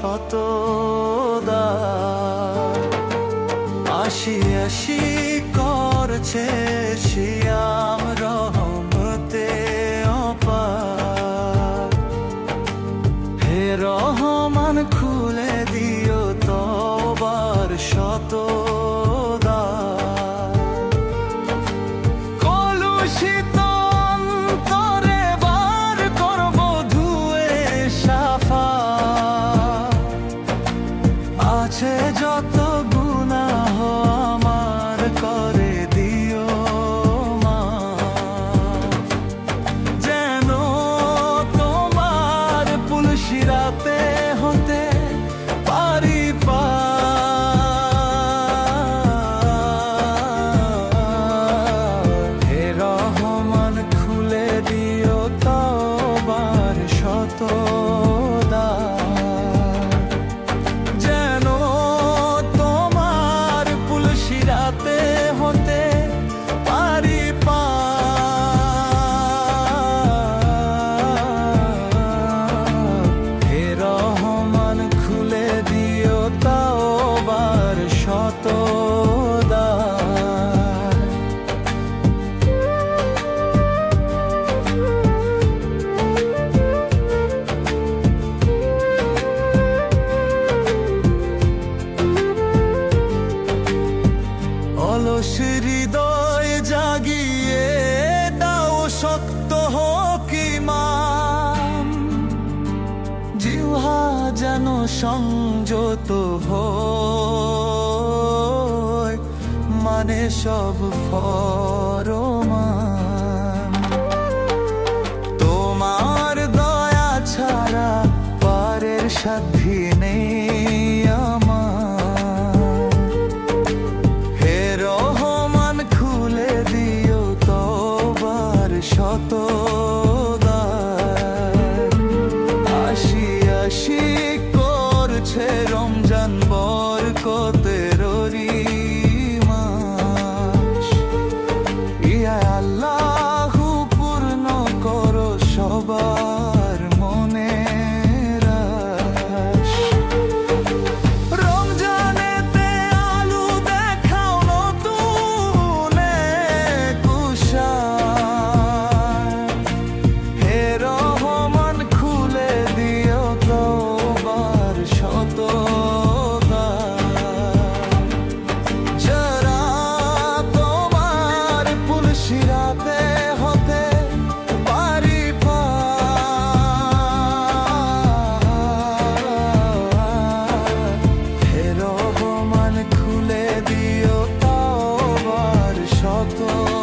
শতদার। আশি আশি করছে শিয়াম রহমতে অপার। হে রহমান খুলে দিও তওবার শতদার। কলুষিত অন্তরে বার করব ধুয়ে সাফা। আছে যত গুনাহ আমার করে দিও মাফ। যেন তোমার পুলসিরাতে হতে পারি পার। হে রহমান খুলে দিও তওবার শতদার। যেন তোমার পুলসিরাতে হতে পারি পার। হে রহমান খুলে দিও তওবার শতদার। অলস হৃদয় জাগিয়ে দাও শক্ত হোক ঈমান। জিহ্বা যেন সংযত হয় মানে সব ফরমান। তোমার দয়া ছাড়া পারের সাধ্যি নেই আমার। হে রহমান খুলে দিও তওবার শতদার। আশি আশি করছে রমজান বরকতের মাস। ইয়া আল্লাহ পূর্ণ করো সবার মনের আশ। রমজানেতে আলো দেখাও নতুন এক উষার। হে রহমান খুলে দিও তওবার শতদার। যারা তোমার পুলসিরাতে হতে পারি পার। হে রহমান খুলে দিও তওবার শতদার।